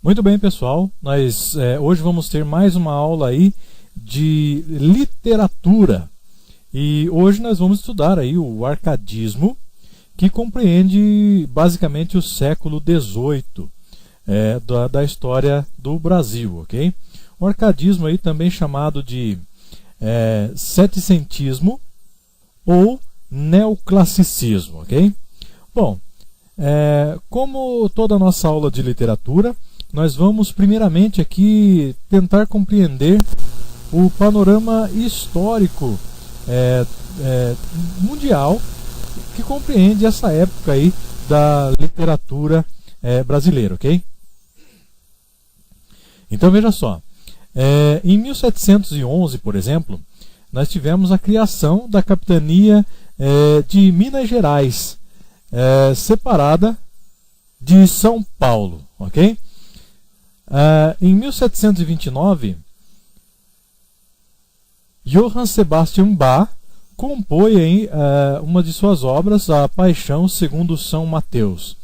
Muito bem, pessoal. Nós hoje vamos ter mais uma aula aí de literatura. E hoje nós vamos estudar aí o arcadismo, que compreende basicamente o século XVIII da história do Brasil, ok? O arcadismo aí também chamado de setecentismo ou neoclassicismo, ok? Bom, como toda a nossa aula de literatura, nós vamos primeiramente aqui tentar compreender o panorama histórico mundial que compreende essa época aí da literatura brasileira, ok? Então veja só, em 1711, por exemplo, nós tivemos a criação da capitania de Minas Gerais, separada de São Paulo, ok? Em 1729, Johann Sebastian Bach compõe uma de suas obras, A Paixão segundo São Mateus.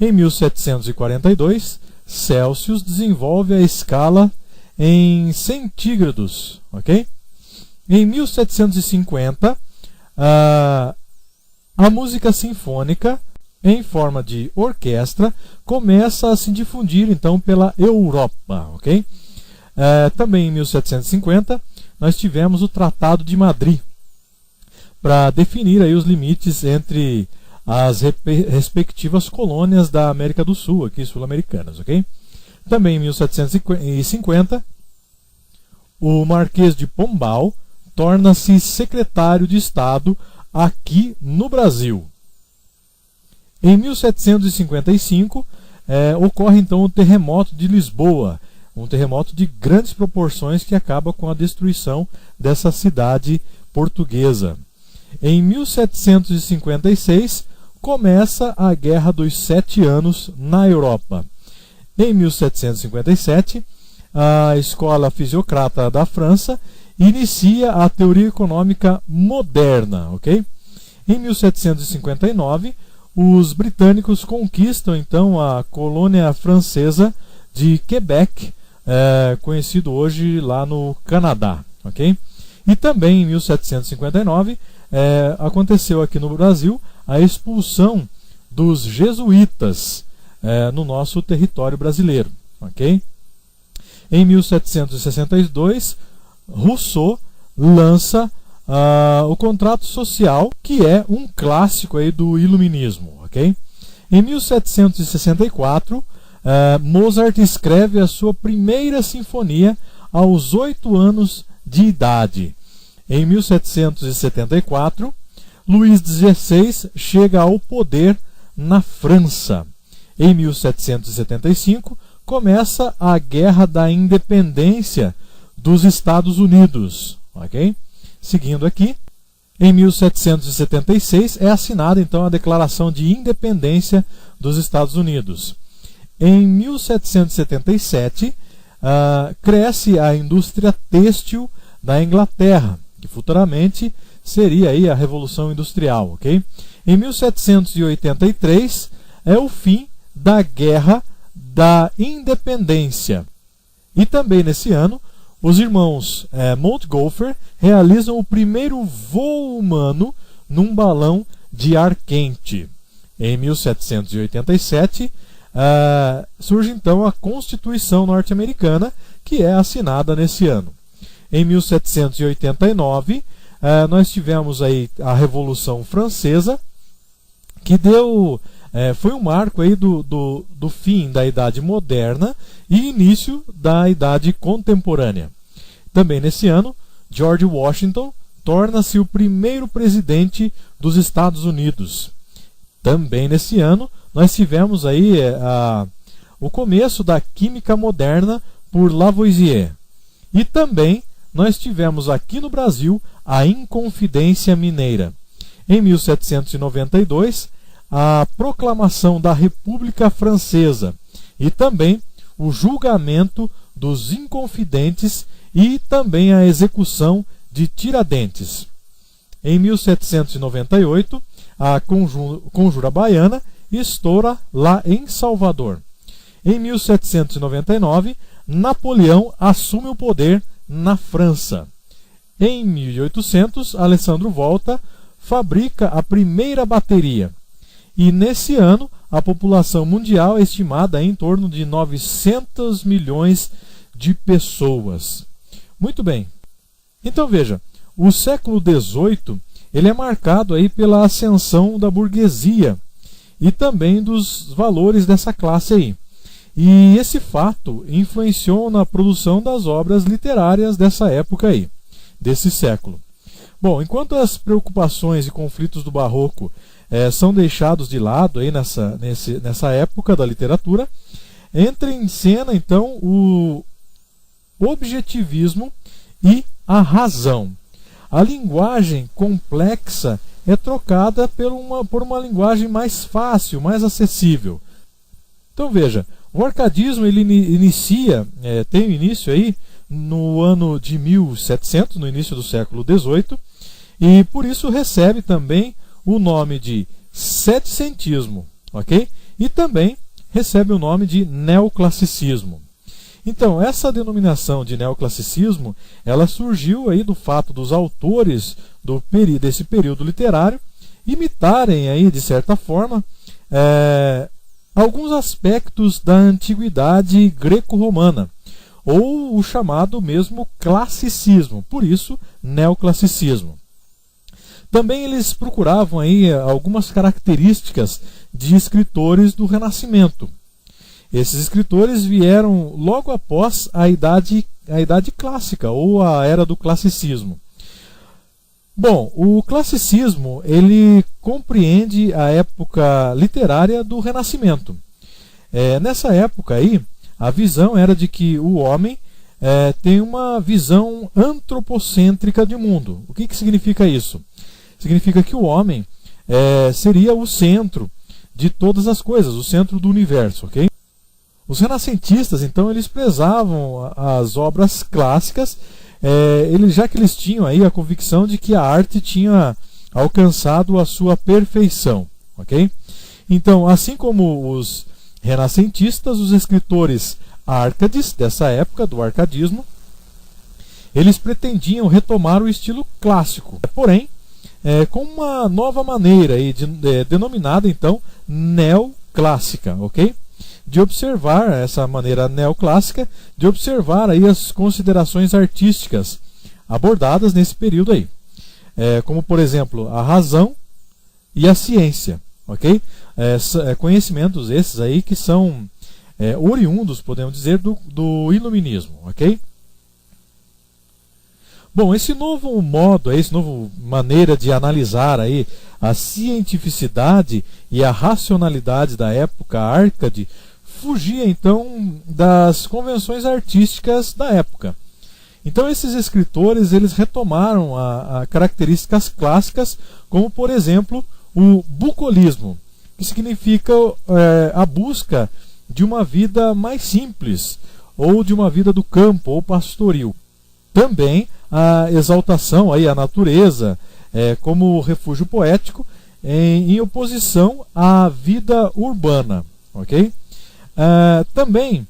Em 1742, Celsius desenvolve a escala em centígrados, ok? Em 1750, a música sinfônica em forma de orquestra começa a se difundir então pela Europa, ok? Também em 1750 nós tivemos o Tratado de Madrid para definir aí os limites entre as respectivas colônias da América do Sul, aqui sul-americanas, ok? Também em 1750 o Marquês de Pombal torna-se secretário de Estado aqui no Brasil. Em 1755, ocorre então o terremoto de Lisboa, um terremoto de grandes proporções que acaba com a destruição dessa cidade portuguesa. Em 1756, começa a Guerra dos 7 Anos na Europa. Em 1757, a Escola Fisiocrata da França inicia a teoria econômica moderna, ok? Em 1759, os britânicos conquistam então a colônia francesa de Quebec, conhecido hoje lá no Canadá, ok? E também em 1759 aconteceu aqui no Brasil a expulsão dos jesuítas no nosso território brasileiro, ok? Em 1762, Rousseau lança o Contrato Social, que é um clássico aí do iluminismo, ok? Em 1764, Mozart escreve a sua primeira sinfonia aos 8 anos de idade. Em 1774, Luís XVI chega ao poder na França. Em 1775, começa a Guerra da Independência dos Estados Unidos, ok? Seguindo aqui, em 1776 é assinada então a Declaração de Independência dos Estados Unidos. Em 1777 cresce a indústria têxtil da Inglaterra, que futuramente seria aí a Revolução Industrial, ok? Em 1783 é o fim da Guerra da Independência. E também nesse ano, os irmãos Montgolfier realizam o primeiro voo humano num balão de ar quente. Em 1787, surge então a Constituição norte-americana, que é assinada nesse ano. Em 1789, nós tivemos aí a Revolução Francesa, que foi um marco aí do fim da Idade Moderna e início da Idade Contemporânea. Também nesse ano, George Washington torna-se o primeiro presidente dos Estados Unidos. Também nesse ano, nós tivemos aí o começo da química moderna por Lavoisier. E também nós tivemos aqui no Brasil a Inconfidência Mineira. Em 1792, a proclamação da República Francesa e também o julgamento dos Inconfidentes e também a execução de Tiradentes. Em 1798, a Conjura Baiana estoura lá em Salvador. Em 1799, Napoleão assume o poder na França. Em 1800, Alessandro Volta fabrica a primeira bateria. E nesse ano, a população mundial é estimada em torno de 900 milhões de pessoas. Muito bem. Então veja, o século XVIII ele é marcado aí pela ascensão da burguesia e também dos valores dessa classe aí. E esse fato influenciou na produção das obras literárias dessa época aí, desse século. Bom, enquanto as preocupações e conflitos do Barroco são deixados de lado aí nessa época da literatura, entra em cena então o objetivismo e a razão. A linguagem complexa é trocada por uma linguagem mais fácil, mais acessível. Então veja, o arcadismo ele tem início aí no ano de 1700, no início do século XVIII, e por isso recebe também o nome de setecentismo, ok? E também recebe o nome de neoclassicismo. Então, essa denominação de neoclassicismo, ela surgiu aí do fato dos autores desse período literário imitarem aí, de certa forma, alguns aspectos da antiguidade greco-romana, ou o chamado mesmo classicismo, por isso neoclassicismo. Também eles procuravam aí algumas características de escritores do Renascimento. Esses escritores vieram logo após a idade clássica, ou a era do classicismo. Bom, o classicismo ele compreende a época literária do Renascimento. Nessa época aí, a visão era de que o homem tem uma visão antropocêntrica de mundo. O que significa isso? Significa que o homem seria o centro de todas as coisas, o centro do universo, ok? Os renascentistas, então, eles prezavam as obras clássicas, já que eles tinham aí a convicção de que a arte tinha alcançado a sua perfeição, ok? Então, assim como os renascentistas, os escritores árcades dessa época, do arcadismo, eles pretendiam retomar o estilo clássico, porém, com uma nova maneira aí, denominada, então, neoclássica, ok? De observar essa maneira neoclássica, de observar aí as considerações artísticas abordadas nesse período aí, como por exemplo a razão e a ciência, ok? Conhecimentos esses aí que são oriundos, podemos dizer, do iluminismo, ok? Bom, esse novo modo, essa nova maneira de analisar aí a cientificidade e a racionalidade da época árcade fugia então das convenções artísticas da época. Então esses escritores eles retomaram a características clássicas, como por exemplo o bucolismo, que significa a busca de uma vida mais simples, ou de uma vida do campo ou pastoril. Também a exaltação aí à natureza como refúgio poético, em oposição à vida urbana, ok? Também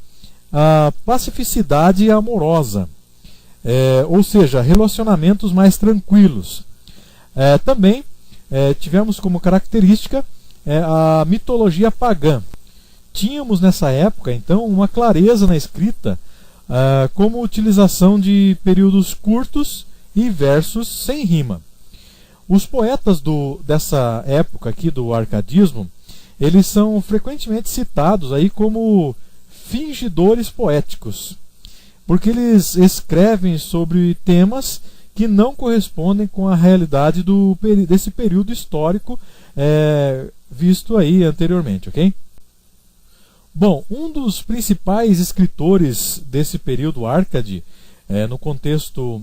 a pacificidade amorosa, ou seja, relacionamentos mais tranquilos. Também tivemos como característica a mitologia pagã. Tínhamos nessa época, então, uma clareza na escrita, como utilização de períodos curtos e versos sem rima. Os poetas dessa época aqui do arcadismo, eles são frequentemente citados aí como fingidores poéticos, porque eles escrevem sobre temas que não correspondem com a realidade desse período histórico visto aí anteriormente, ok? Bom, um dos principais escritores desse período árcade, no contexto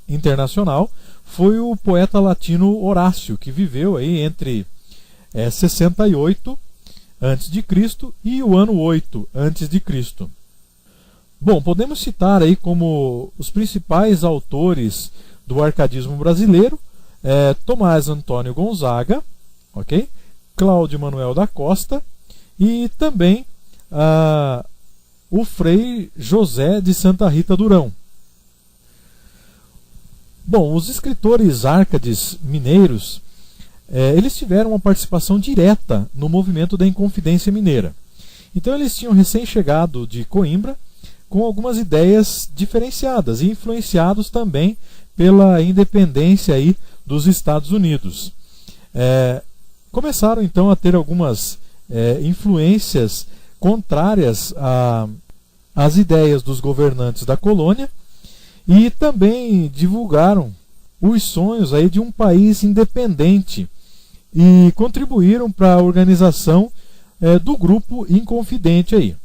internacional, foi o poeta latino Horácio, que viveu aí entre 68 a.C. e o ano 8 a.C. Bom, podemos citar aí como os principais autores do arcadismo brasileiro, Tomás Antônio Gonzaga, ok? Cláudio Manuel da Costa e também o Frei José de Santa Rita Durão. Bom, os escritores árcades mineiros, eles tiveram uma participação direta no movimento da Inconfidência Mineira. Então eles tinham recém-chegado de Coimbra com algumas ideias diferenciadas e influenciados também pela independência aí dos Estados Unidos. Começaram então a ter algumas influências contrárias às ideias dos governantes da colônia e também divulgaram os sonhos aí de um país independente e contribuíram para a organização do grupo Inconfidente aí.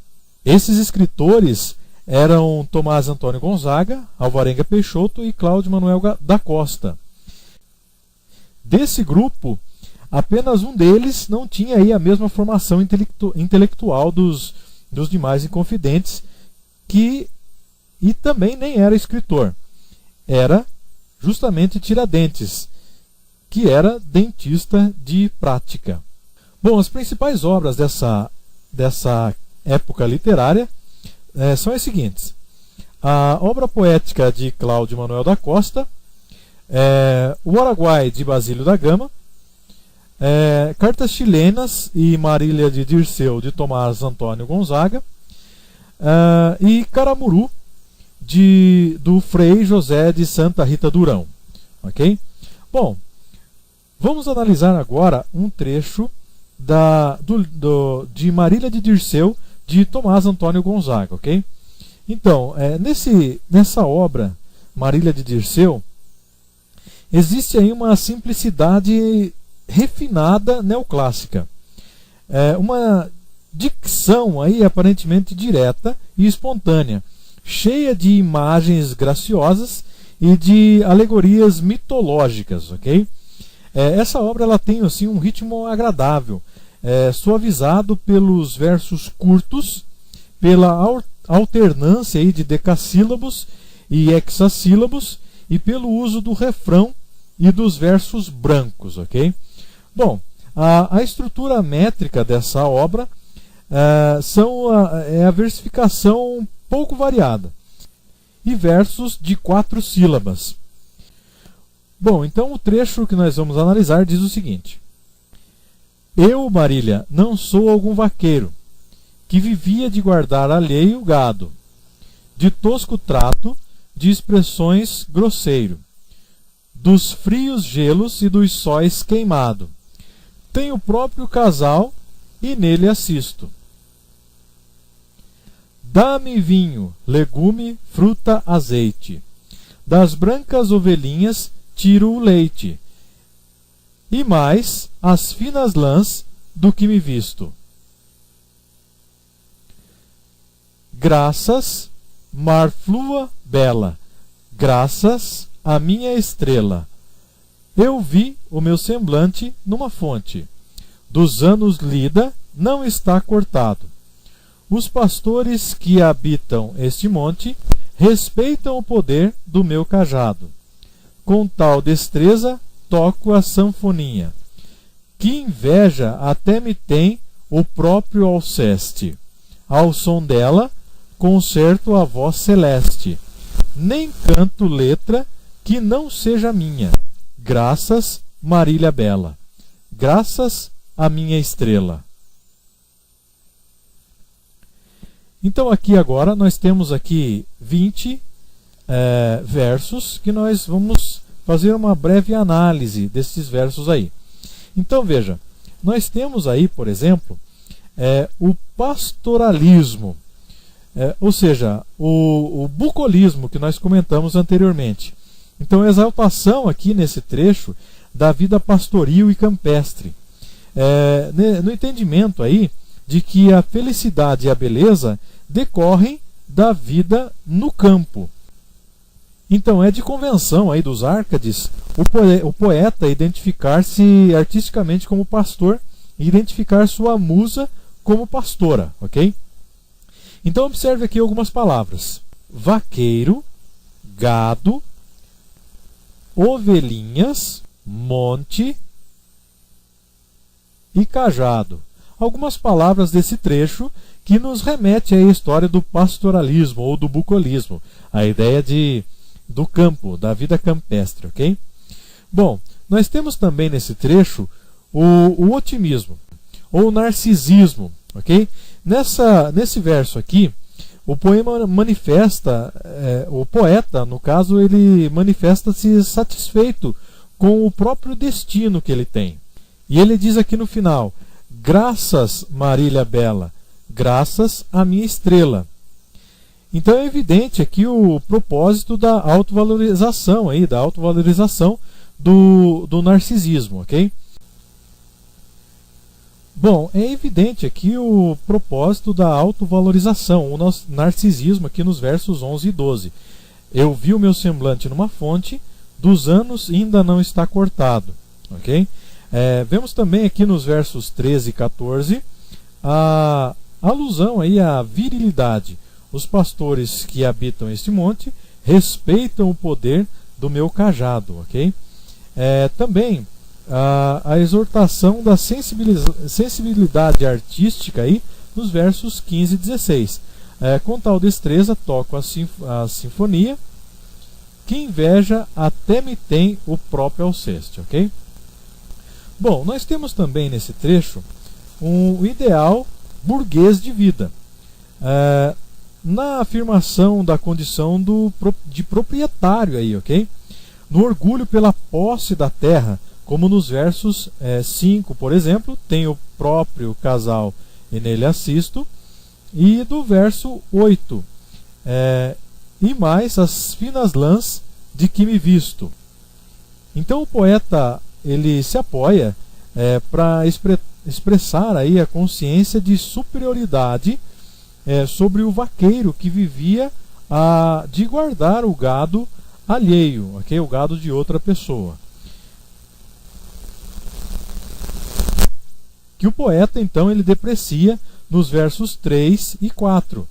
Esses escritores eram Tomás Antônio Gonzaga, Alvarenga Peixoto e Cláudio Manuel da Costa. Desse grupo, apenas um deles não tinha aí a mesma formação intelectual dos demais inconfidentes, e também nem era escritor. Era justamente Tiradentes, que era dentista de prática. Bom, as principais obras dessa época literária são as seguintes: a obra poética de Cláudio Manuel da Costa, o Araguai de Basílio da Gama, Cartas Chilenas e Marília de Dirceu de Tomás Antônio Gonzaga, e Caramuru do Frei José de Santa Rita Durão. Ok? Bom, vamos analisar agora um trecho de Marília de Dirceu de Tomás Antônio Gonzaga. Ok? Então, nessa obra Marília de Dirceu, existe aí uma simplicidade refinada neoclássica, uma dicção aí aparentemente direta e espontânea, cheia de imagens graciosas e de alegorias mitológicas, ok? Essa obra ela tem assim um ritmo agradável, suavizado pelos versos curtos, pela alternância aí de decassílabos e hexassílabos e pelo uso do refrão e dos versos brancos, ok? Bom, a estrutura métrica dessa obra é a versificação pouco variada e versos de 4 sílabas. Bom, então o trecho que nós vamos analisar diz o seguinte: Eu, Marília, não sou algum vaqueiro que vivia de guardar alheio gado, de tosco trato, de expressões grosseiro, dos frios gelos e dos sóis queimado. Tenho o próprio casal e nele assisto. Dá-me vinho, legume, fruta, azeite. Das brancas ovelhinhas tiro o leite, e mais as finas lãs do que me visto. Graças, mar flua bela, graças à minha estrela. Eu vi o meu semblante numa fonte. Dos anos lida não está cortado. Os pastores que habitam este monte respeitam o poder do meu cajado. Com tal destreza toco a sanfoninha, que inveja até me tem o próprio alceste. Ao som dela concerto a voz celeste. Nem canto letra que não seja minha. Graças, Marília Bela. Graças à minha estrela. Então aqui agora nós temos aqui 20 versos que nós vamos fazer uma breve análise desses versos aí. Então veja, nós temos aí, por exemplo, o pastoralismo, ou seja, o bucolismo que nós comentamos anteriormente. Então a exaltação aqui nesse trecho da vida pastoril e campestre, no entendimento aí de que a felicidade e a beleza decorrem da vida no campo. Então é de convenção aí dos árcades o poeta identificar-se artisticamente como pastor e identificar sua musa como pastora, ok? Então observe aqui algumas palavras: vaqueiro, gado, ovelhinhas, monte e cajado. Algumas palavras desse trecho que nos remete à história do pastoralismo ou do bucolismo, a ideia do campo, da vida campestre, ok? Bom, nós temos também nesse trecho o otimismo, ou o narcisismo, ok? Nesse verso aqui, o poema manifesta, o poeta, no caso, ele manifesta-se satisfeito com o próprio destino que ele tem. E ele diz aqui no final: graças, Marília Bela, graças à minha estrela. Então é evidente aqui o propósito da autovalorização, do narcisismo, ok? Bom, é evidente aqui o propósito da autovalorização, o narcisismo aqui nos versos 11 e 12. Eu vi o meu semblante numa fonte, dos anos ainda não está cortado, ok? Vemos também aqui nos versos 13 e 14 a alusão aí à virilidade. Os pastores que habitam este monte respeitam o poder do meu cajado, ok? Também a exortação da sensibilidade artística aí nos versos 15 e 16. Com tal destreza toco a sinfonia, que inveja até me tem o próprio Alceste, ok? Bom, nós temos também nesse trecho um ideal burguês de vida, na afirmação da condição de proprietário aí, ok? No orgulho pela posse da terra, como nos versos 5, por exemplo, tem o próprio casal e nele assisto, e do verso 8, e mais as finas lãs de que me visto. Então o poeta ele se apoia para expressar aí a consciência de superioridade sobre o vaqueiro que vivia de guardar o gado alheio, okay? O gado de outra pessoa. Que o poeta então ele deprecia nos versos 3 e 4,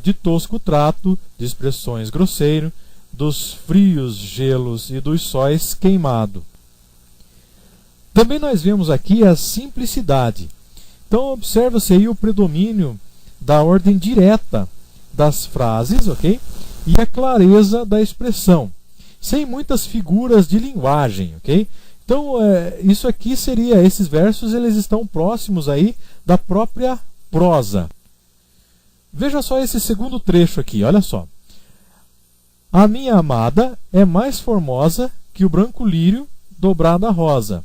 de tosco trato, de expressões grosseiro, dos frios gelos e dos sóis queimado. Também nós vemos aqui a simplicidade. Então observa-se aí o predomínio da ordem direta das frases, ok? E a clareza da expressão, sem muitas figuras de linguagem, ok? Então isso aqui seria, esses versos eles estão próximos aí da própria prosa. Veja só esse segundo trecho aqui, olha só. A minha amada é mais formosa que o branco lírio dobrado à rosa,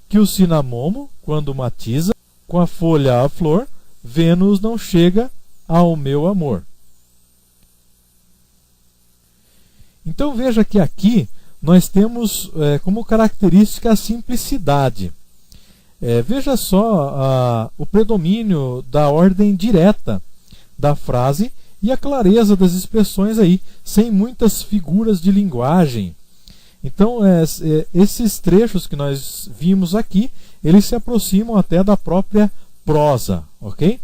que o cinamomo, quando matiza, com a folha à flor, Vênus não chega ao meu amor. Então veja que aqui nós temos como característica a simplicidade. Veja só o predomínio da ordem direta da frase e a clareza das expressões aí, sem muitas figuras de linguagem. Então esses trechos que nós vimos aqui, eles se aproximam até da própria prosa, ok?